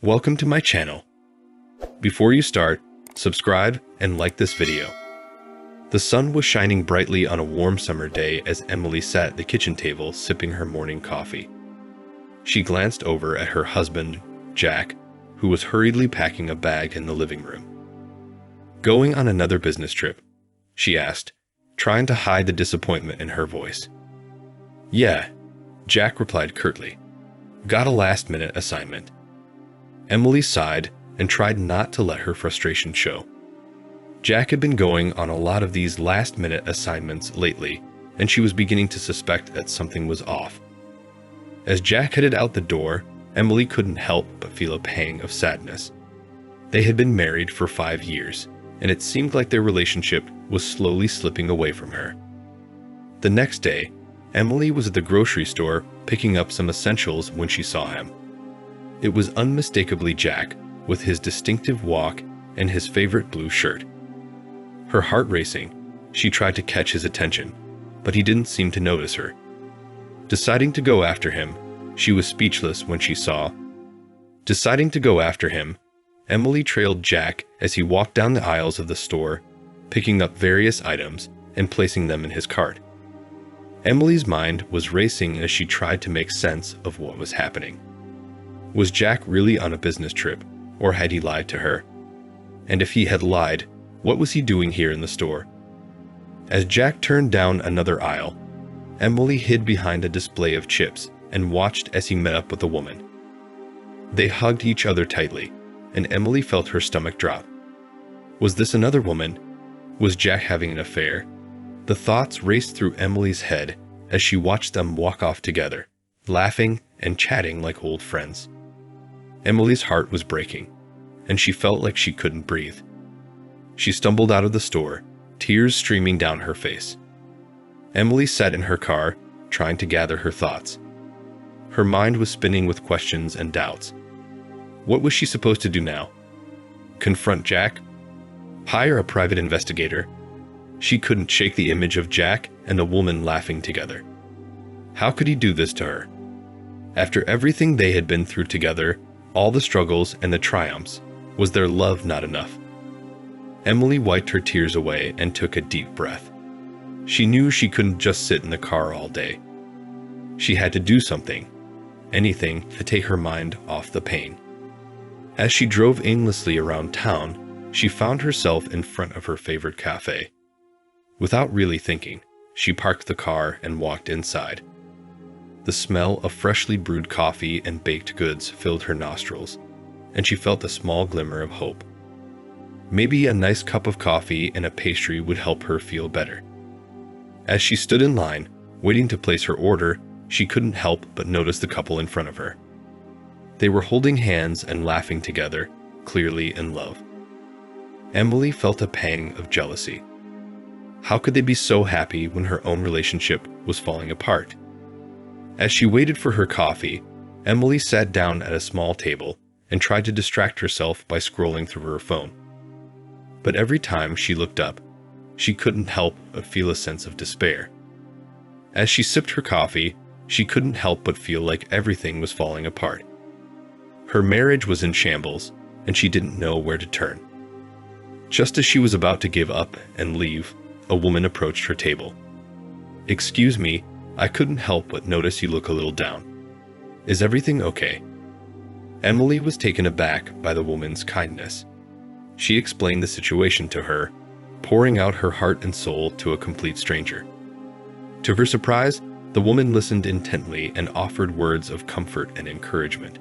Welcome to my channel. Before you start, subscribe and like this video. The sun was shining brightly on a warm summer day as Emily sat at the kitchen table sipping her morning coffee. She glanced over at her husband, Jack, who was hurriedly packing a bag in the living room. "Going on another business trip?" she asked, trying to hide the disappointment in her voice. "Yeah," Jack replied curtly. "Got a last-minute assignment." Emily sighed and tried not to let her frustration show. Jack had been going on a lot of these last-minute assignments lately, and she was beginning to suspect that something was off. As Jack headed out the door, Emily couldn't help but feel a pang of sadness. They had been married for 5 years, and it seemed like their relationship was slowly slipping away from her. The next day, Emily was at the grocery store picking up some essentials when she saw him. It was unmistakably Jack, with his distinctive walk and his favorite blue shirt. Her heart racing, she tried to catch his attention, but he didn't seem to notice her. Deciding to go after him, Emily trailed Jack as he walked down the aisles of the store, picking up various items and placing them in his cart. Emily's mind was racing as she tried to make sense of what was happening. Was Jack really on a business trip, or had he lied to her? And if he had lied, what was he doing here in the store? As Jack turned down another aisle, Emily hid behind a display of chips and watched as he met up with a woman. They hugged each other tightly, and Emily felt her stomach drop. Was this another woman? Was Jack having an affair? The thoughts raced through Emily's head as she watched them walk off together, laughing and chatting like old friends. Emily's heart was breaking, and she felt like she couldn't breathe. She stumbled out of the store, tears streaming down her face. Emily sat in her car, trying to gather her thoughts. Her mind was spinning with questions and doubts. What was she supposed to do now? Confront Jack? Hire a private investigator? She couldn't shake the image of Jack and the woman laughing together. How could he do this to her? After everything they had been through together, all the struggles and the triumphs, was their love not enough? Emily wiped her tears away and took a deep breath. She knew she couldn't just sit in the car all day. She had to do something, anything to take her mind off the pain. As she drove aimlessly around town, she found herself in front of her favorite cafe. Without really thinking, she parked the car and walked inside. The smell of freshly brewed coffee and baked goods filled her nostrils, and she felt a small glimmer of hope. Maybe a nice cup of coffee and a pastry would help her feel better. As she stood in line, waiting to place her order, she couldn't help but notice the couple in front of her. They were holding hands and laughing together, clearly in love. Emily felt a pang of jealousy. How could they be so happy when her own relationship was falling apart? As she waited for her coffee, Emily sat down at a small table and tried to distract herself by scrolling through her phone. But every time she looked up, she couldn't help but feel a sense of despair. As she sipped her coffee, she couldn't help but feel like everything was falling apart. Her marriage was in shambles, and she didn't know where to turn. Just as she was about to give up and leave, a woman approached her table. "Excuse me, I couldn't help but notice you look a little down. Is everything okay?" Emily was taken aback by the woman's kindness. She explained the situation to her, pouring out her heart and soul to a complete stranger. To her surprise, the woman listened intently and offered words of comfort and encouragement.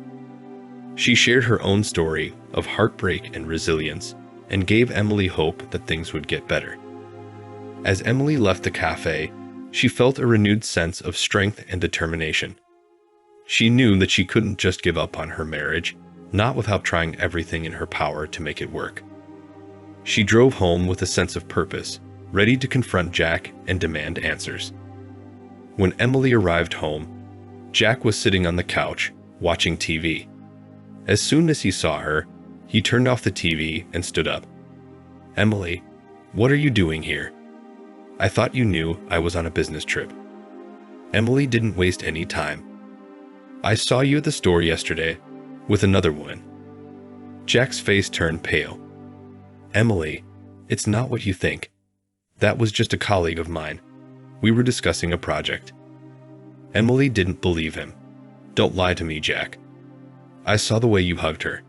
She shared her own story of heartbreak and resilience and gave Emily hope that things would get better. As Emily left the cafe, she felt a renewed sense of strength and determination. She knew that she couldn't just give up on her marriage, not without trying everything in her power to make it work. She drove home with a sense of purpose, ready to confront Jack and demand answers. When Emily arrived home, Jack was sitting on the couch, watching TV. As soon as he saw her, he turned off the TV and stood up. "Emily, what are you doing here? I thought you knew I was on a business trip." Emily didn't waste any time. "I saw you at the store yesterday with another woman. Jack's face turned pale. Emily, it's not what you think. That was just a colleague of mine. We were discussing a project. Emily didn't believe him. Don't lie to me, Jack. I saw the way you hugged her,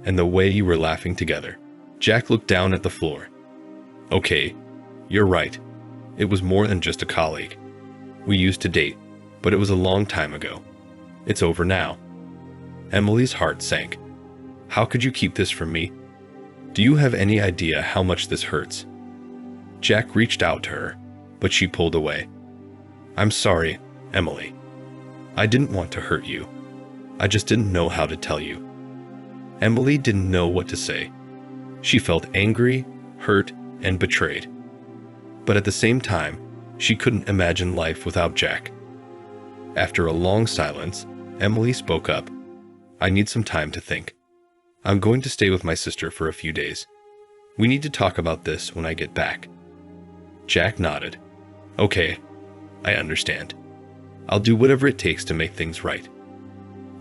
and the way you were laughing together. Jack looked down at the floor. Okay, you're right. It was more than just a colleague. We used to date, but it was a long time ago. It's over now. Emily's heart sank. How could you keep this from me? Do you have any idea how much this hurts? Jack reached out to her, but she pulled away. I'm sorry, Emily. I didn't want to hurt you. I just didn't know how to tell you. Emily didn't know what to say. She felt angry, hurt, and betrayed. But at the same time, she couldn't imagine life without Jack. After a long silence, Emily spoke up. I need some time to think. I'm going to stay with my sister for a few days. We need to talk about this when I get back. Jack nodded. Okay, I understand. I'll do whatever it takes to make things right.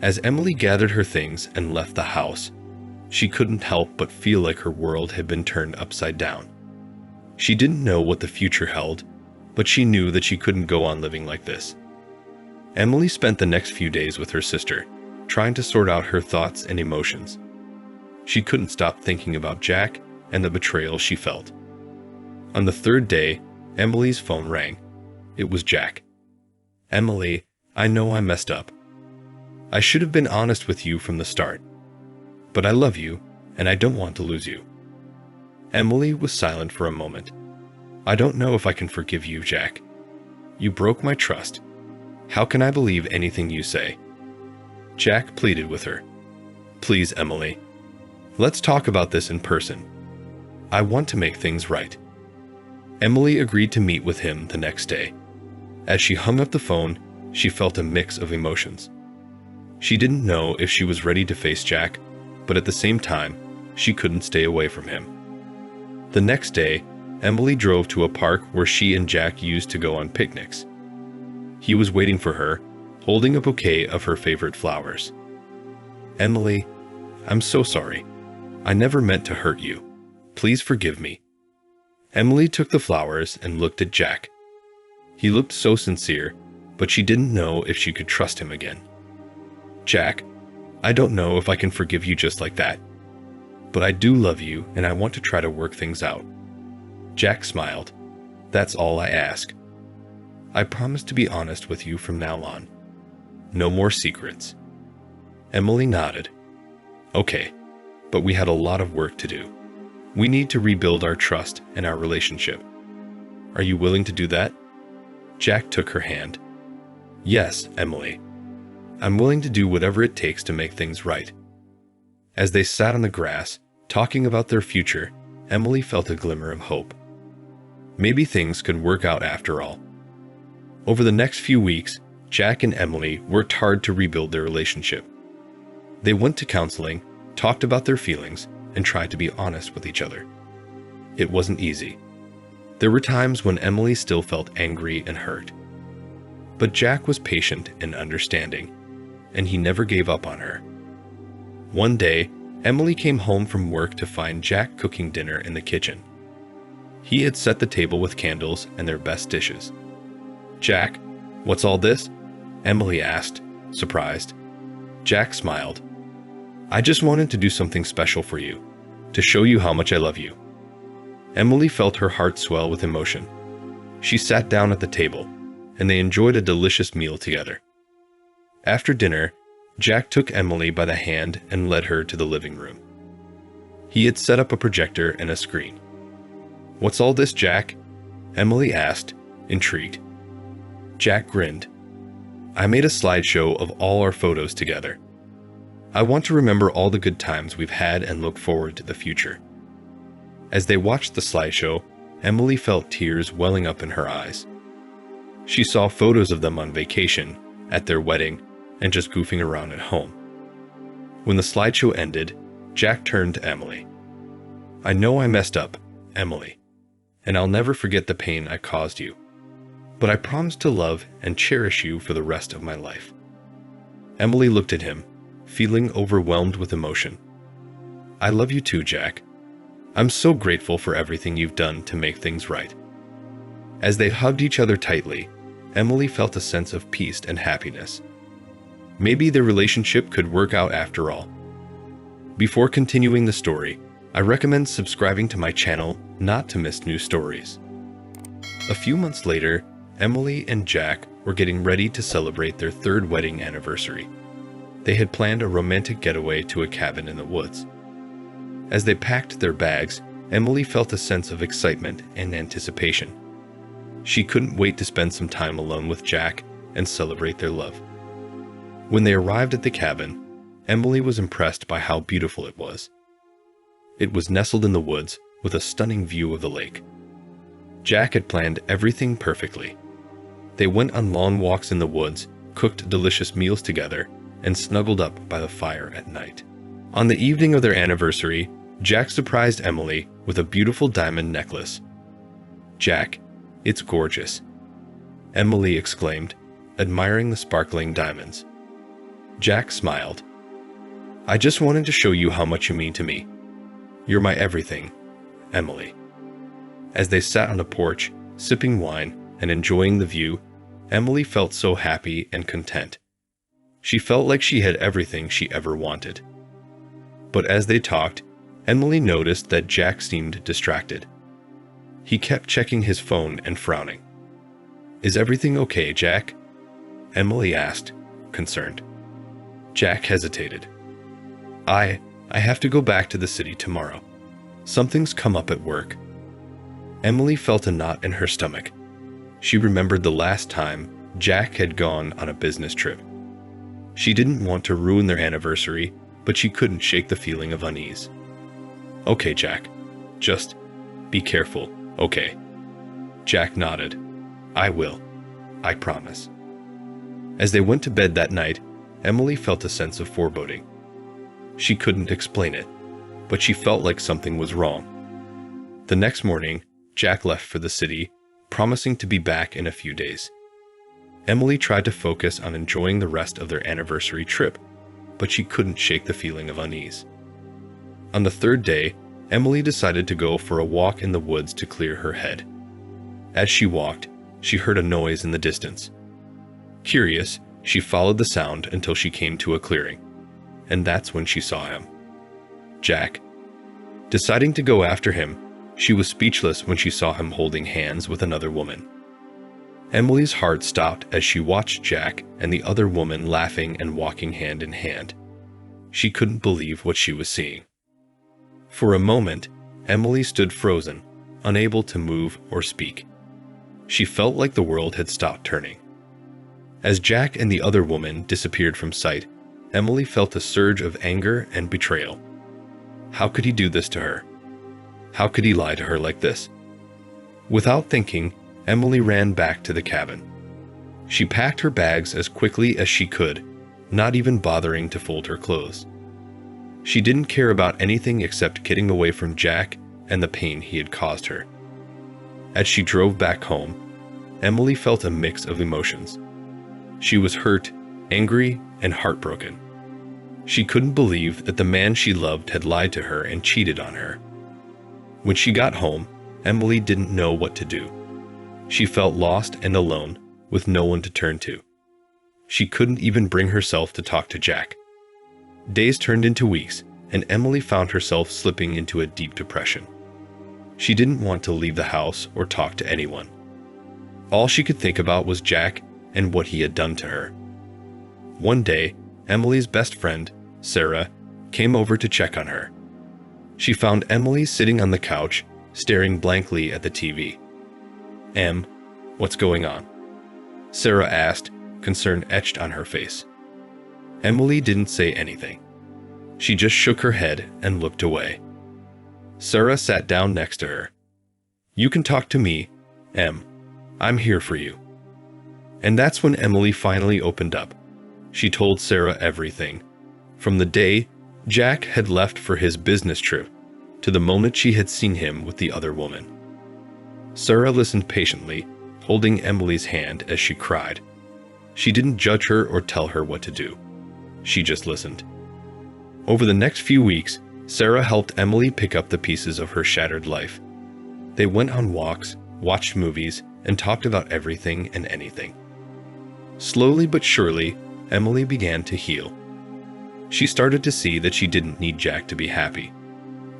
As Emily gathered her things and left the house, she couldn't help but feel like her world had been turned upside down. She didn't know what the future held, but she knew that she couldn't go on living like this. Emily spent the next few days with her sister, trying to sort out her thoughts and emotions. She couldn't stop thinking about Jack and the betrayal she felt. On the third day, Emily's phone rang. It was Jack. Emily, I know I messed up. I should have been honest with you from the start. But I love you, and I don't want to lose you. Emily was silent for a moment. I don't know if I can forgive you, Jack. You broke my trust. How can I believe anything you say? Jack pleaded with her. Please, Emily. Let's talk about this in person. I want to make things right. Emily agreed to meet with him the next day. As she hung up the phone, she felt a mix of emotions. She didn't know if she was ready to face Jack, but at the same time, she couldn't stay away from him. The next day, Emily drove to a park where she and Jack used to go on picnics. He was waiting for her, holding a bouquet of her favorite flowers. Emily, I'm so sorry. I never meant to hurt you. Please forgive me. Emily took the flowers and looked at Jack. He looked so sincere, but she didn't know if she could trust him again. Jack, I don't know if I can forgive you just like that. But I do love you, and I want to try to work things out. Jack smiled. That's all I ask. I promise to be honest with you from now on. No more secrets. Emily nodded. Okay, but we had a lot of work to do. We need to rebuild our trust and our relationship. Are you willing to do that? Jack took her hand. Yes, Emily. I'm willing to do whatever it takes to make things right. As they sat on the grass, talking about their future, Emily felt a glimmer of hope. Maybe things could work out after all. Over the next few weeks, Jack and Emily worked hard to rebuild their relationship. They went to counseling, talked about their feelings, and tried to be honest with each other. It wasn't easy. There were times when Emily still felt angry and hurt. But Jack was patient and understanding, and he never gave up on her. One day, Emily came home from work to find Jack cooking dinner in the kitchen. He had set the table with candles and their best dishes. Jack, what's all this? Emily asked, surprised. Jack smiled. I just wanted to do something special for you, to show you how much I love you. Emily felt her heart swell with emotion. She sat down at the table, and they enjoyed a delicious meal together. After dinner, Jack took Emily by the hand and led her to the living room. He had set up a projector and a screen. What's all this, Jack? Emily asked, intrigued. Jack grinned. I made a slideshow of all our photos together. I want to remember all the good times we've had and look forward to the future. As they watched the slideshow, Emily felt tears welling up in her eyes. She saw photos of them on vacation, at their wedding, and just goofing around at home. When the slideshow ended, Jack turned to Emily. I know I messed up, Emily, and I'll never forget the pain I caused you. But I promise to love and cherish you for the rest of my life. Emily looked at him, feeling overwhelmed with emotion. I love you too, Jack. I'm so grateful for everything you've done to make things right." As they hugged each other tightly, Emily felt a sense of peace and happiness. Maybe their relationship could work out after all. Before continuing the story, I recommend subscribing to my channel not to miss new stories. A few months later, Emily and Jack were getting ready to celebrate their third wedding anniversary. They had planned a romantic getaway to a cabin in the woods. As they packed their bags, Emily felt a sense of excitement and anticipation. She couldn't wait to spend some time alone with Jack and celebrate their love. When they arrived at the cabin, Emily was impressed by how beautiful it was. It was nestled in the woods with a stunning view of the lake. Jack had planned everything perfectly. They went on long walks in the woods, cooked delicious meals together, and snuggled up by the fire at night. On the evening of their anniversary, Jack surprised Emily with a beautiful diamond necklace. "Jack, it's gorgeous," Emily exclaimed, admiring the sparkling diamonds. Jack smiled. "I just wanted to show you how much you mean to me. You're my everything, Emily." As they sat on a porch, sipping wine and enjoying the view, Emily felt so happy and content. She felt like she had everything she ever wanted. But as they talked, Emily noticed that Jack seemed distracted. He kept checking his phone and frowning. "Is everything okay, Jack?" Emily asked, concerned. Jack hesitated. I have to go back to the city tomorrow. Something's come up at work." Emily felt a knot in her stomach. She remembered the last time Jack had gone on a business trip. She didn't want to ruin their anniversary, but she couldn't shake the feeling of unease. "Okay, Jack. Just be careful, okay?" Jack nodded. "I will. I promise." As they went to bed that night, Emily felt a sense of foreboding. She couldn't explain it, but she felt like something was wrong. The next morning, Jack left for the city, promising to be back in a few days. Emily tried to focus on enjoying the rest of their anniversary trip, but she couldn't shake the feeling of unease. On the third day, Emily decided to go for a walk in the woods to clear her head. As she walked, she heard a noise in the distance. Curious, she followed the sound until she came to a clearing, and that's when she saw him. Jack. Deciding to go after him, she was speechless when she saw him holding hands with another woman. Emily's heart stopped as she watched Jack and the other woman laughing and walking hand in hand. She couldn't believe what she was seeing. For a moment, Emily stood frozen, unable to move or speak. She felt like the world had stopped turning. As Jack and the other woman disappeared from sight, Emily felt a surge of anger and betrayal. How could he do this to her? How could he lie to her like this? Without thinking, Emily ran back to the cabin. She packed her bags as quickly as she could, not even bothering to fold her clothes. She didn't care about anything except getting away from Jack and the pain he had caused her. As she drove back home, Emily felt a mix of emotions. She was hurt, angry, and heartbroken. She couldn't believe that the man she loved had lied to her and cheated on her. When she got home, Emily didn't know what to do. She felt lost and alone, with no one to turn to. She couldn't even bring herself to talk to Jack. Days turned into weeks, and Emily found herself slipping into a deep depression. She didn't want to leave the house or talk to anyone. All she could think about was Jack and what he had done to her. One day, Emily's best friend, Sarah, came over to check on her. She found Emily sitting on the couch, staring blankly at the TV. "Em, what's going on?" Sarah asked, concern etched on her face. Emily didn't say anything. She just shook her head and looked away. Sarah sat down next to her. "You can talk to me, Em. I'm here for you." And that's when Emily finally opened up. She told Sarah everything, from the day Jack had left for his business trip to the moment she had seen him with the other woman. Sarah listened patiently, holding Emily's hand as she cried. She didn't judge her or tell her what to do. She just listened. Over the next few weeks, Sarah helped Emily pick up the pieces of her shattered life. They went on walks, watched movies, and talked about everything and anything. Slowly but surely, Emily began to heal. She started to see that she didn't need Jack to be happy.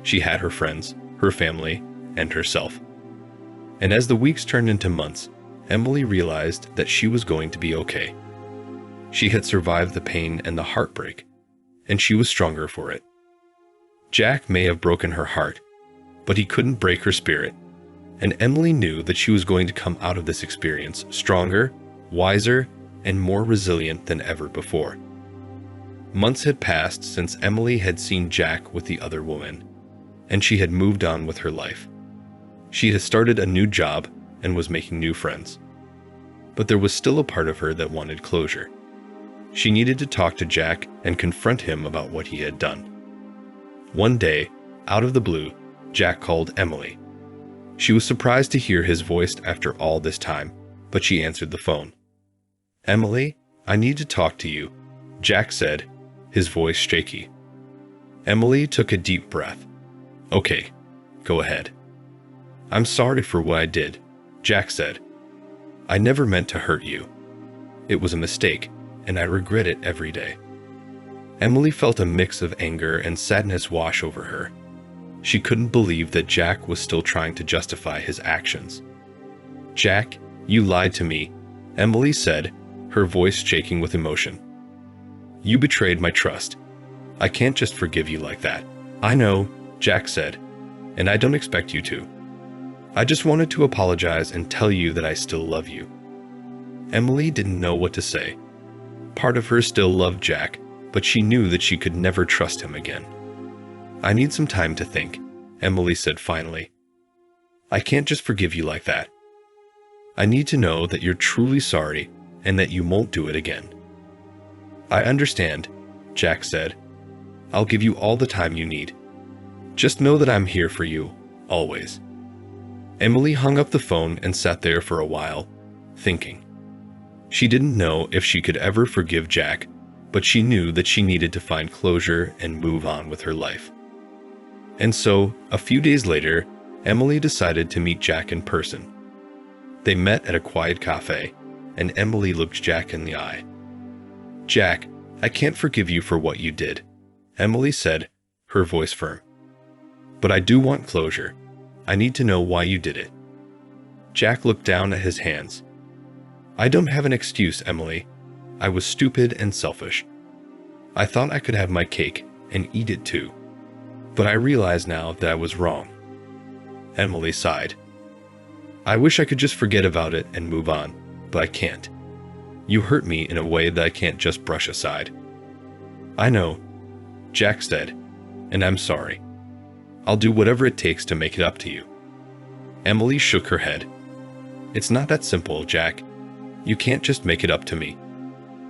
She had her friends, her family, and herself. And as the weeks turned into months, Emily realized that she was going to be okay. She had survived the pain and the heartbreak, and she was stronger for it. Jack may have broken her heart, but he couldn't break her spirit, and Emily knew that she was going to come out of this experience stronger, wiser, and more resilient than ever before. Months had passed since Emily had seen Jack with the other woman, and she had moved on with her life. She had started a new job and was making new friends. But there was still a part of her that wanted closure. She needed to talk to Jack and confront him about what he had done. One day, out of the blue, Jack called Emily. She was surprised to hear his voice after all this time, but she answered the phone. "Emily, I need to talk to you," Jack said, his voice shaky. Emily took a deep breath. "Okay, go ahead." "I'm sorry for what I did," Jack said. "I never meant to hurt you. It was a mistake, and I regret it every day." Emily felt a mix of anger and sadness wash over her. She couldn't believe that Jack was still trying to justify his actions. "Jack, you lied to me," Emily said, her voice shaking with emotion. "You betrayed my trust. I can't just forgive you like that." "I know," Jack said, "and I don't expect you to. I just wanted to apologize and tell you that I still love you." Emily didn't know what to say. Part of her still loved Jack, but she knew that she could never trust him again. "I need some time to think," Emily said finally. "I can't just forgive you like that. I need to know that you're truly sorry and that you won't do it again." "I understand," Jack said. "I'll give you all the time you need. Just know that I'm here for you, always." Emily hung up the phone and sat there for a while, thinking. She didn't know if she could ever forgive Jack, but she knew that she needed to find closure and move on with her life. And so, a few days later, Emily decided to meet Jack in person. They met at a quiet cafe, and Emily looked Jack in the eye. "Jack, I can't forgive you for what you did," Emily said, her voice firm. "But I do want closure. I need to know why you did it." Jack looked down at his hands. "I don't have an excuse, Emily. I was stupid and selfish. I thought I could have my cake and eat it too. But I realize now that I was wrong." Emily sighed. "I wish I could just forget about it and move on, but I can't. You hurt me in a way that I can't just brush aside." "I know," Jack said, "and I'm sorry. I'll do whatever it takes to make it up to you." Emily shook her head. "It's not that simple, Jack. You can't just make it up to me.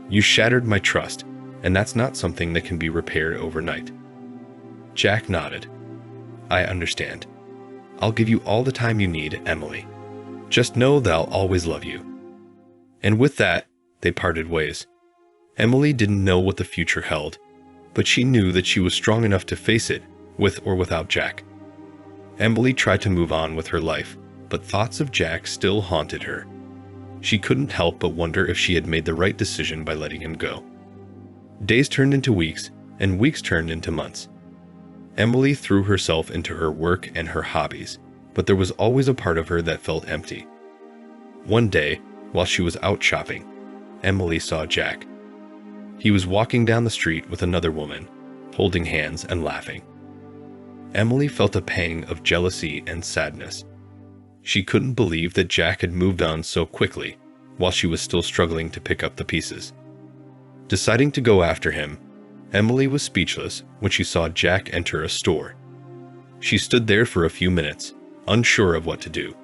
You shattered my trust, and that's not something that can be repaired overnight." Jack nodded. "I understand. I'll give you all the time you need, Emily. Just know that I'll always love you." And with that, they parted ways. Emily didn't know what the future held, but she knew that she was strong enough to face it, with or without Jack. Emily tried to move on with her life, but thoughts of Jack still haunted her. She couldn't help but wonder if she had made the right decision by letting him go. Days turned into weeks, and weeks turned into months. Emily threw herself into her work and her hobbies, but there was always a part of her that felt empty. One day, while she was out shopping, Emily saw Jack. He was walking down the street with another woman, holding hands and laughing. Emily felt a pang of jealousy and sadness. She couldn't believe that Jack had moved on so quickly, while she was still struggling to pick up the pieces. Deciding to go after him, Emily was speechless when she saw Jack enter a store. She stood there for a few minutes, unsure of what to do.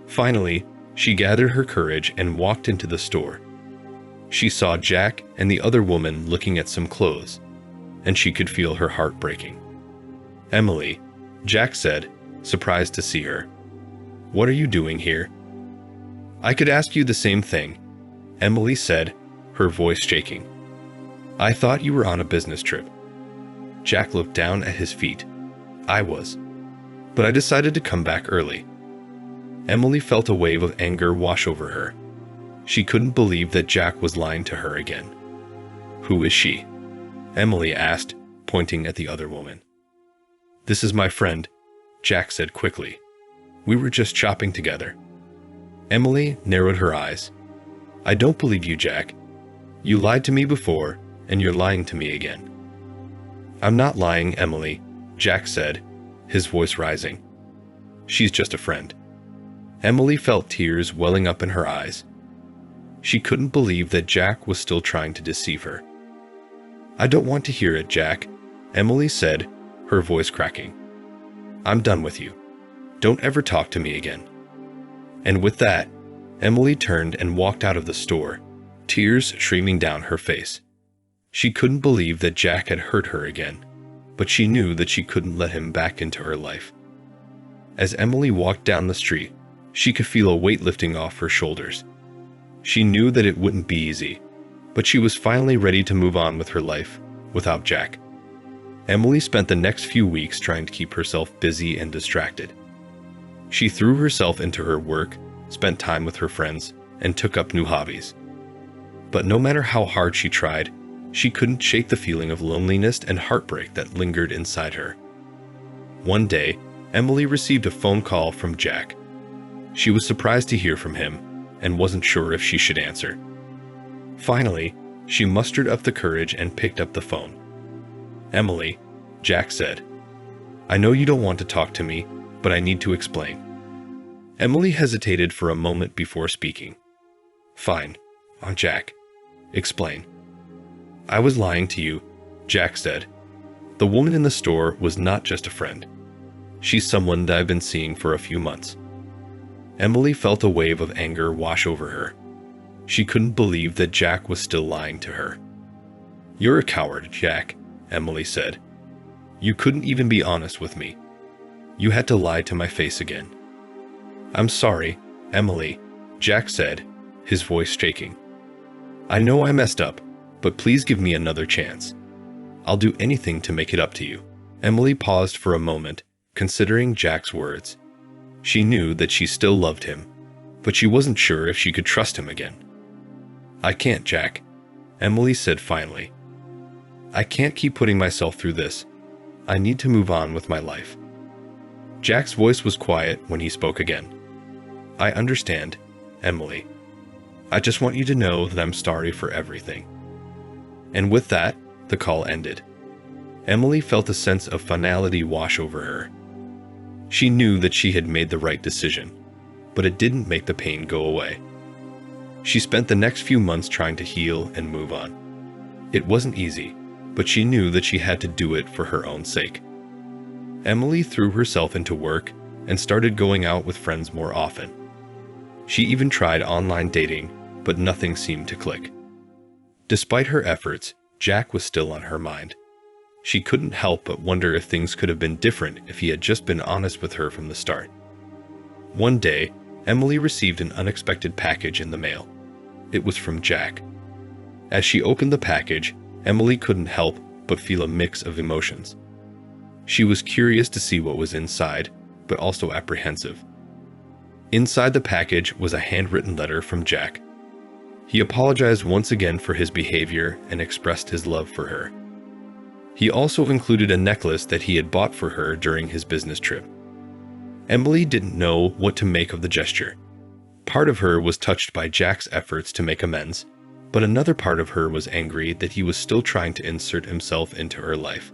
Finally, she gathered her courage and walked into the store. She saw Jack and the other woman looking at some clothes, and she could feel her heart breaking. "Emily," Jack said, surprised to see her. "What are you doing here?" "I could ask you the same thing," Emily said, her voice shaking. "I thought you were on a business trip." Jack looked down at his feet. I was. But I decided to come back early. Emily felt a wave of anger wash over her. She couldn't believe that Jack was lying to her again. Who is she? Emily asked, pointing at the other woman. This is my friend, Jack said quickly. We were just shopping together. Emily narrowed her eyes. I don't believe you, Jack. You lied to me before, and you're lying to me again. I'm not lying, Emily, Jack said, his voice rising. She's just a friend. Emily felt tears welling up in her eyes. She couldn't believe that Jack was still trying to deceive her. I don't want to hear it, Jack, Emily said, her voice cracking. I'm done with you. Don't ever talk to me again. And with that, Emily turned and walked out of the store, tears streaming down her face. She couldn't believe that Jack had hurt her again, but she knew that she couldn't let him back into her life. As Emily walked down the street, she could feel a weight lifting off her shoulders. She knew that it wouldn't be easy, but she was finally ready to move on with her life without Jack. Emily spent the next few weeks trying to keep herself busy and distracted. She threw herself into her work, spent time with her friends, and took up new hobbies. But no matter how hard she tried, she couldn't shake the feeling of loneliness and heartbreak that lingered inside her. One day, Emily received a phone call from Jack. She was surprised to hear from him and wasn't sure if she should answer. Finally, she mustered up the courage and picked up the phone. Emily, Jack said, I know you don't want to talk to me, but I need to explain. Emily hesitated for a moment before speaking. Fine, Jack. Explain. I was lying to you, Jack said. The woman in the store was not just a friend. She's someone that I've been seeing for a few months. Emily felt a wave of anger wash over her. She couldn't believe that Jack was still lying to her. You're a coward, Jack, Emily said. You couldn't even be honest with me. You had to lie to my face again. I'm sorry, Emily, Jack said, his voice shaking. I know I messed up, but please give me another chance. I'll do anything to make it up to you. Emily paused for a moment, considering Jack's words. She knew that she still loved him, but she wasn't sure if she could trust him again. I can't, Jack, Emily said finally. I can't keep putting myself through this. I need to move on with my life. Jack's voice was quiet when he spoke again. I understand, Emily. I just want you to know that I'm sorry for everything. And with that, the call ended. Emily felt a sense of finality wash over her. She knew that she had made the right decision, but it didn't make the pain go away. She spent the next few months trying to heal and move on. It wasn't easy, but she knew that she had to do it for her own sake. Emily threw herself into work and started going out with friends more often. She even tried online dating, but nothing seemed to click. Despite her efforts, Jack was still on her mind. She couldn't help but wonder if things could have been different if he had just been honest with her from the start. One day, Emily received an unexpected package in the mail. It was from Jack. As she opened the package, Emily couldn't help but feel a mix of emotions. She was curious to see what was inside, but also apprehensive. Inside the package was a handwritten letter from Jack. He apologized once again for his behavior and expressed his love for her. He also included a necklace that he had bought for her during his business trip. Emily didn't know what to make of the gesture. Part of her was touched by Jack's efforts to make amends, but another part of her was angry that he was still trying to insert himself into her life.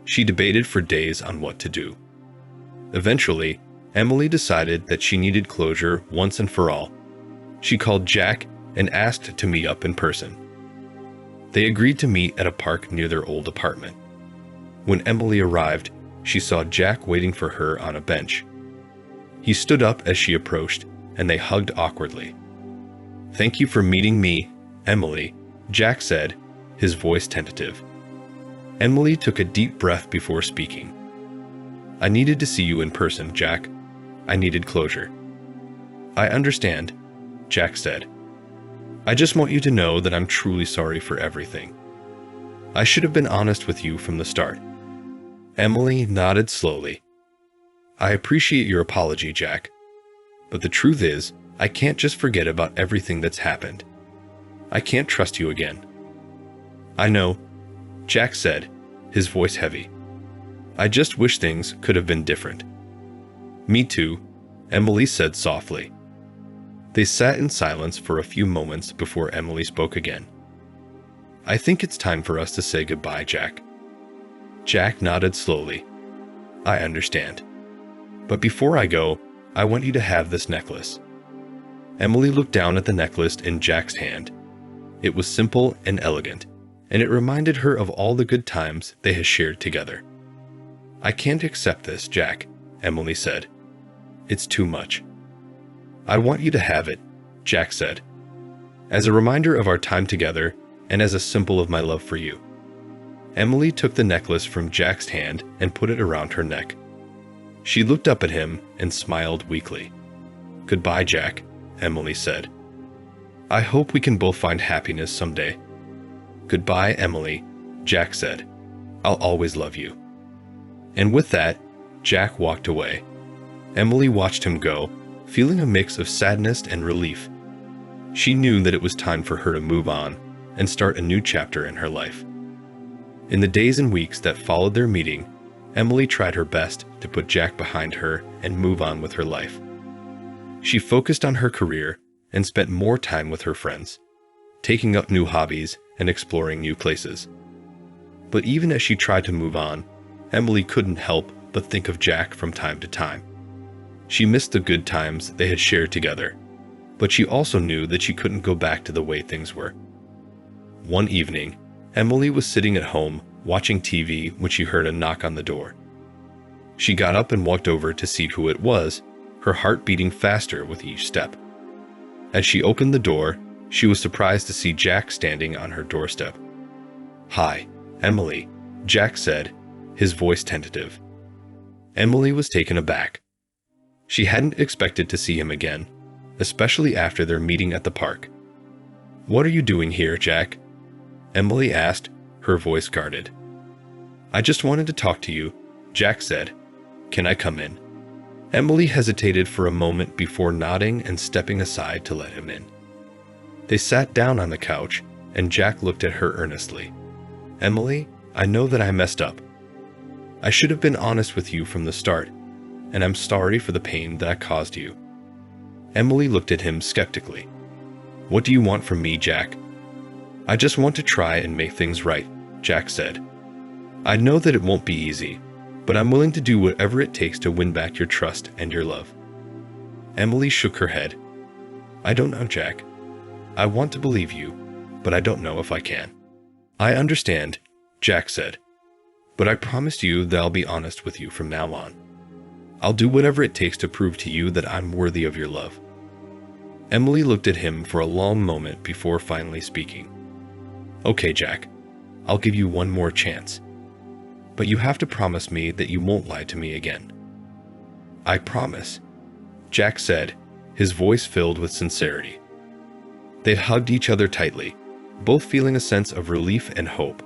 She debated for days on what to do. Eventually, Emily decided that she needed closure once and for all. She called Jack and asked to meet up in person. They agreed to meet at a park near their old apartment. When Emily arrived, she saw Jack waiting for her on a bench. He stood up as she approached, and they hugged awkwardly. Thank you for meeting me, Emily, Jack said, his voice tentative. Emily took a deep breath before speaking. I needed to see you in person, Jack. I needed closure. I understand, Jack said. I just want you to know that I'm truly sorry for everything. I should have been honest with you from the start. Emily nodded slowly. I appreciate your apology, Jack. But the truth is, I can't just forget about everything that's happened. I can't trust you again. I know, Jack said, his voice heavy. I just wish things could have been different. Me too, Emily said softly. They sat in silence for a few moments before Emily spoke again. I think it's time for us to say goodbye, Jack. Jack nodded slowly. I understand. But before I go, I want you to have this necklace. Emily looked down at the necklace in Jack's hand. It was simple and elegant, and it reminded her of all the good times they had shared together. I can't accept this, Jack, Emily said. It's too much. I want you to have it, Jack said, as a reminder of our time together and as a symbol of my love for you. Emily took the necklace from Jack's hand and put it around her neck. She looked up at him and smiled weakly. Goodbye, Jack, Emily said. I hope we can both find happiness someday. Goodbye, Emily, Jack said. I'll always love you. And with that, Jack walked away. Emily watched him go, feeling a mix of sadness and relief. She knew that it was time for her to move on and start a new chapter in her life. In the days and weeks that followed their meeting, Emily tried her best to put Jack behind her and move on with her life. She focused on her career and spent more time with her friends, taking up new hobbies and exploring new places. But even as she tried to move on, Emily couldn't help but think of Jack from time to time. She missed the good times they had shared together, but she also knew that she couldn't go back to the way things were. One evening, Emily was sitting at home watching TV when she heard a knock on the door. She got up and walked over to see who it was, her heart beating faster with each step. As she opened the door, she was surprised to see Jack standing on her doorstep. Hi, Emily, Jack said, his voice tentative. Emily was taken aback. She hadn't expected to see him again, especially after their meeting at the park. What are you doing here, Jack? Emily asked, her voice guarded. I just wanted to talk to you, Jack said. Can I come in? Emily hesitated for a moment before nodding and stepping aside to let him in. They sat down on the couch, and Jack looked at her earnestly. Emily, I know that I messed up. I should have been honest with you from the start, and I'm sorry for the pain that I caused you. Emily looked at him skeptically. What do you want from me, Jack? I just want to try and make things right, Jack said. I know that it won't be easy, but I'm willing to do whatever it takes to win back your trust and your love. Emily shook her head. I don't know, Jack. I want to believe you, but I don't know if I can. I understand, Jack said, but I promise you that I'll be honest with you from now on. I'll do whatever it takes to prove to you that I'm worthy of your love. Emily looked at him for a long moment before finally speaking. Okay, Jack, I'll give you one more chance. But you have to promise me that you won't lie to me again. I promise, Jack said, his voice filled with sincerity. They'd hugged each other tightly, both feeling a sense of relief and hope.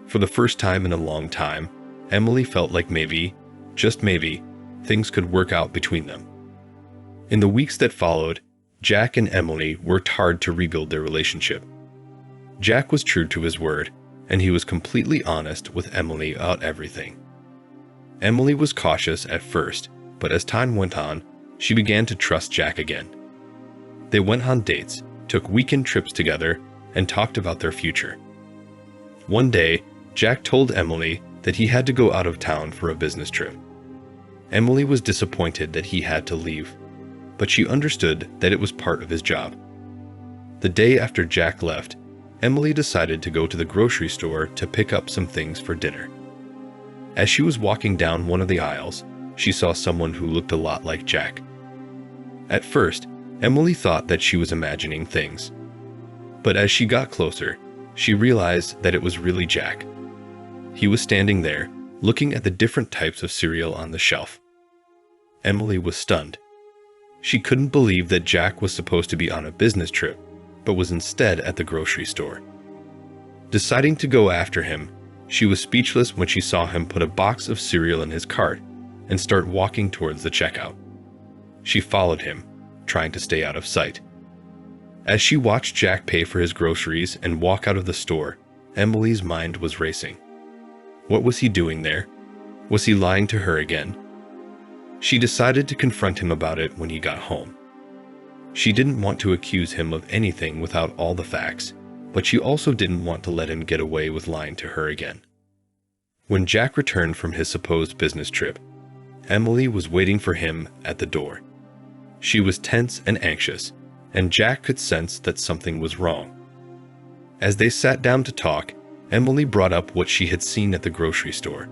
For the first time in a long time, Emily felt like maybe, just maybe, things could work out between them. In the weeks that followed, Jack and Emily worked hard to rebuild their relationship. Jack was true to his word, and he was completely honest with Emily about everything. Emily was cautious at first, but as time went on, she began to trust Jack again. They went on dates, took weekend trips together, and talked about their future. One day, Jack told Emily that he had to go out of town for a business trip. Emily was disappointed that he had to leave, but she understood that it was part of his job. The day after Jack left, Emily decided to go to the grocery store to pick up some things for dinner. As she was walking down one of the aisles, she saw someone who looked a lot like Jack. At first, Emily thought that she was imagining things. But as she got closer, she realized that it was really Jack. He was standing there, looking at the different types of cereal on the shelf. Emily was stunned. She couldn't believe that Jack was supposed to be on a business trip, but was instead at the grocery store. Deciding to go after him, she was speechless when she saw him put a box of cereal in his cart and start walking towards the checkout. She followed him, trying to stay out of sight. As she watched Jack pay for his groceries and walk out of the store, Emily's mind was racing. What was he doing there? Was he lying to her again? She decided to confront him about it when he got home. She didn't want to accuse him of anything without all the facts, but she also didn't want to let him get away with lying to her again. When Jack returned from his supposed business trip, Emily was waiting for him at the door. She was tense and anxious, and Jack could sense that something was wrong. As they sat down to talk, Emily brought up what she had seen at the grocery store.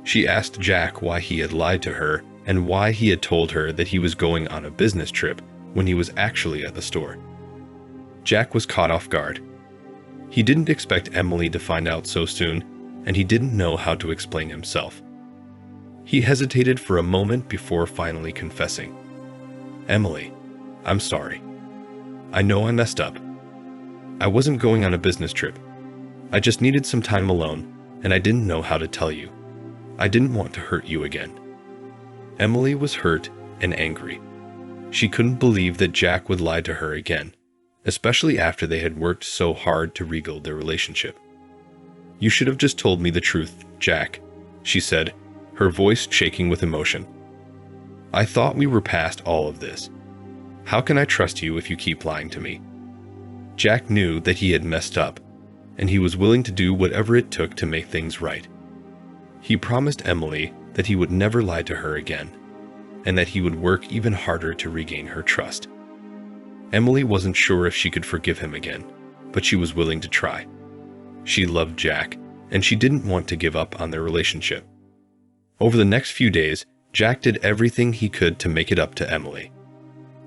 She asked Jack why he had lied to her and why he had told her that he was going on a business trip when he was actually at the store. Jack was caught off guard. He didn't expect Emily to find out so soon, and he didn't know how to explain himself. He hesitated for a moment before finally confessing. "Emily, I'm sorry. I know I messed up. I wasn't going on a business trip. I just needed some time alone, and I didn't know how to tell you. I didn't want to hurt you again." Emily was hurt and angry. She couldn't believe that Jack would lie to her again, especially after they had worked so hard to rebuild their relationship. "You should have just told me the truth, Jack," she said, her voice shaking with emotion. "I thought we were past all of this. How can I trust you if you keep lying to me?" Jack knew that he had messed up, and he was willing to do whatever it took to make things right. He promised Emily that he would never lie to her again, and that he would work even harder to regain her trust. Emily wasn't sure if she could forgive him again, but she was willing to try. She loved Jack, and she didn't want to give up on their relationship. Over the next few days, Jack did everything he could to make it up to Emily.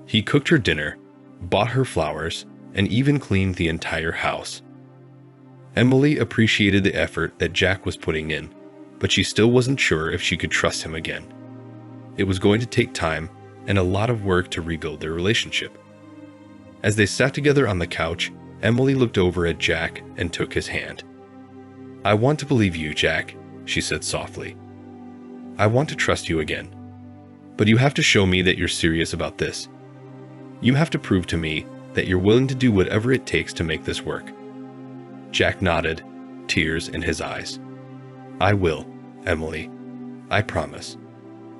He cooked her dinner, bought her flowers, and even cleaned the entire house. Emily appreciated the effort that Jack was putting in, but she still wasn't sure if she could trust him again. It was going to take time and a lot of work to rebuild their relationship. As they sat together on the couch, Emily looked over at Jack and took his hand. "I want to believe you, Jack," she said softly. "I want to trust you again. But you have to show me that you're serious about this. You have to prove to me that you're willing to do whatever it takes to make this work." Jack nodded, tears in his eyes. "I will, Emily. I promise.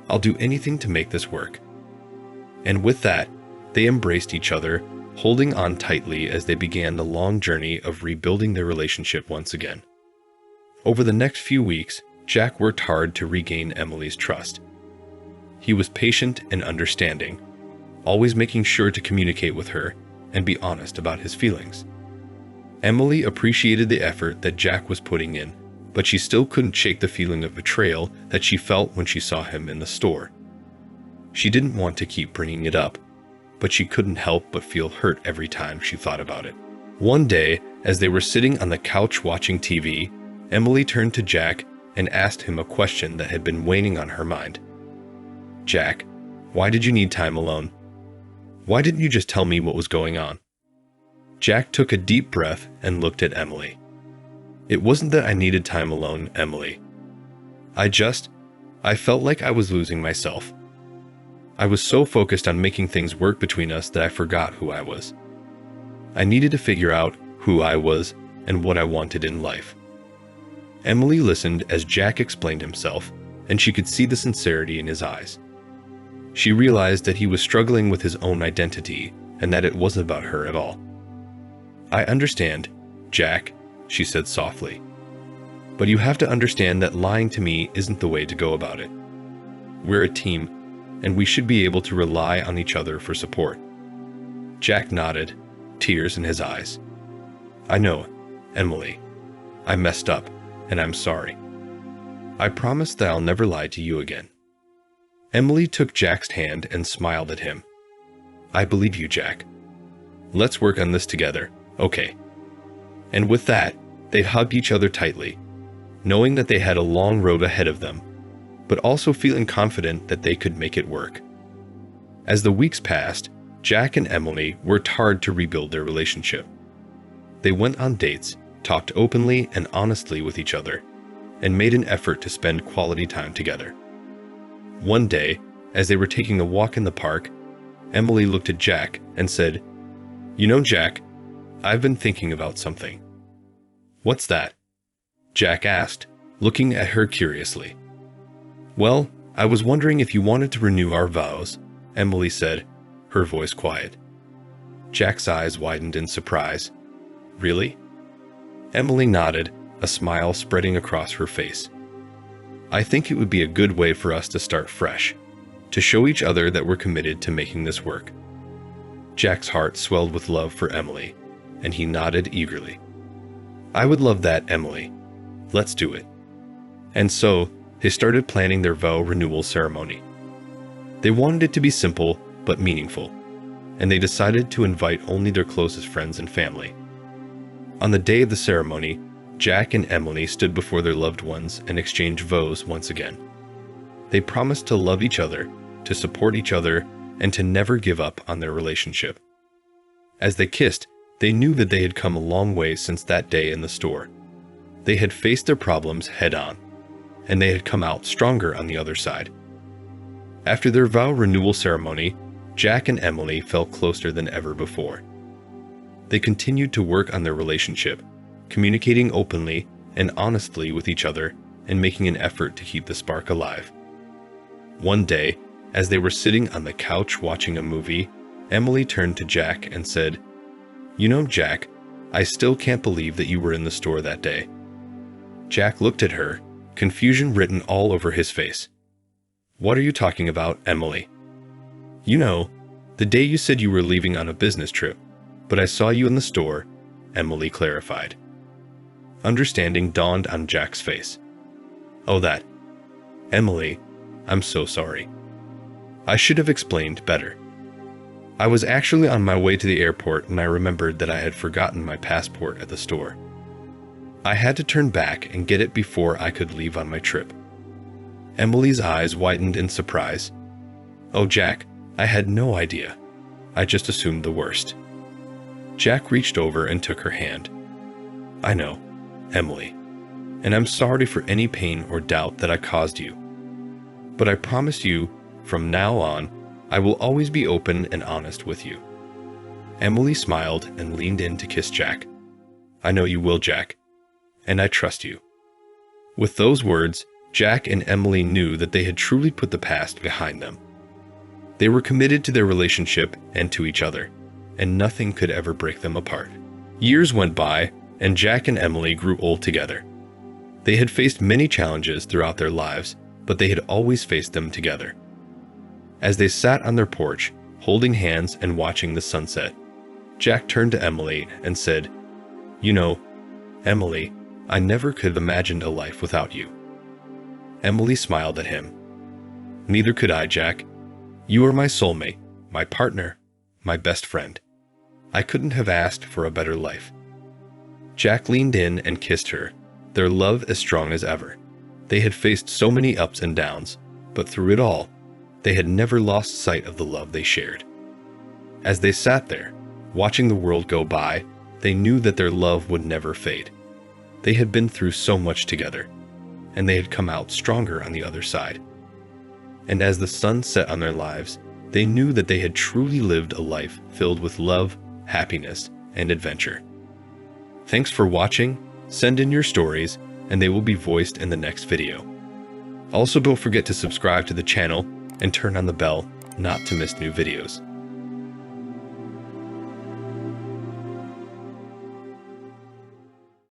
I'll do anything to make this work." And with that, they embraced each other, holding on tightly as they began the long journey of rebuilding their relationship once again. Over the next few weeks, Jack worked hard to regain Emily's trust. He was patient and understanding, always making sure to communicate with her and be honest about his feelings. Emily appreciated the effort that Jack was putting in, but she still couldn't shake the feeling of betrayal that she felt when she saw him in the store. She didn't want to keep bringing it up, but she couldn't help but feel hurt every time she thought about it. One day, as they were sitting on the couch watching TV, Emily turned to Jack and asked him a question that had been weighing on her mind. "Jack, why did you need time alone? Why didn't you just tell me what was going on?" Jack took a deep breath and looked at Emily. "It wasn't that I needed time alone, Emily. I felt like I was losing myself. I was so focused on making things work between us that I forgot who I was. I needed to figure out who I was and what I wanted in life." Emily listened as Jack explained himself, and she could see the sincerity in his eyes. She realized that he was struggling with his own identity and that it wasn't about her at all. "I understand, Jack," she said softly. "But you have to understand that lying to me isn't the way to go about it. We're a team, and we should be able to rely on each other for support." Jack nodded, tears in his eyes. "I know, Emily. I messed up, and I'm sorry. I promise that I'll never lie to you again." Emily took Jack's hand and smiled at him. "I believe you, Jack. Let's work on this together, okay?" And with that, they hugged each other tightly, knowing that they had a long road ahead of them, but also feeling confident that they could make it work. As the weeks passed, Jack and Emily worked hard to rebuild their relationship. They went on dates, talked openly and honestly with each other, and made an effort to spend quality time together. One day, as they were taking a walk in the park, Emily looked at Jack and said, "You know, Jack, I've been thinking about something." "What's that?" Jack asked, looking at her curiously. "Well, I was wondering if you wanted to renew our vows," Emily said, her voice quiet. Jack's eyes widened in surprise. "Really?" Emily nodded, a smile spreading across her face. "I think it would be a good way for us to start fresh, to show each other that we're committed to making this work." Jack's heart swelled with love for Emily, and he nodded eagerly. "I would love that, Emily. Let's do it." And so, they started planning their vow renewal ceremony. They wanted it to be simple but meaningful, and they decided to invite only their closest friends and family. On the day of the ceremony, Jack and Emily stood before their loved ones and exchanged vows once again. They promised to love each other, to support each other, and to never give up on their relationship. As they kissed, they knew that they had come a long way since that day in the store. They had faced their problems head-on, and they had come out stronger on the other side. After their vow renewal ceremony, Jack and Emily felt closer than ever before. They continued to work on their relationship, communicating openly and honestly with each other and making an effort to keep the spark alive. One day, as they were sitting on the couch watching a movie, Emily turned to Jack and said, "You know, Jack, I still can't believe that you were in the store that day." Jack looked at her, confusion written all over his face. "What are you talking about, Emily?" "You know, the day you said you were leaving on a business trip, but I saw you in the store," Emily clarified. Understanding dawned on Jack's face. "Oh, that. Emily, I'm so sorry. I should have explained better. I was actually on my way to the airport and I remembered that I had forgotten my passport at the store. I had to turn back and get it before I could leave on my trip." Emily's eyes widened in surprise. "Oh, Jack, I had no idea. I just assumed the worst." Jack reached over and took her hand. "I know, Emily, and I'm sorry for any pain or doubt that I caused you. But I promise you, from now on, I will always be open and honest with you." Emily smiled and leaned in to kiss Jack. "I know you will, Jack, and I trust you." With those words, Jack and Emily knew that they had truly put the past behind them. They were committed to their relationship and to each other, and nothing could ever break them apart. Years went by, and Jack and Emily grew old together. They had faced many challenges throughout their lives, but they had always faced them together. As they sat on their porch, holding hands and watching the sunset, Jack turned to Emily and said, "You know, Emily, I never could have imagined a life without you." Emily smiled at him. "Neither could I, Jack. You are my soulmate, my partner, my best friend. I couldn't have asked for a better life." Jack leaned in and kissed her, their love as strong as ever. They had faced so many ups and downs, but through it all, they had never lost sight of the love they shared. As they sat there, watching the world go by, they knew that their love would never fade. They had been through so much together, and they had come out stronger on the other side. And as the sun set on their lives, they knew that they had truly lived a life filled with love, happiness, and adventure. Thanks for watching. Send in your stories, and they will be voiced in the next video. Also, don't forget to subscribe to the channel and turn on the bell not to miss new videos.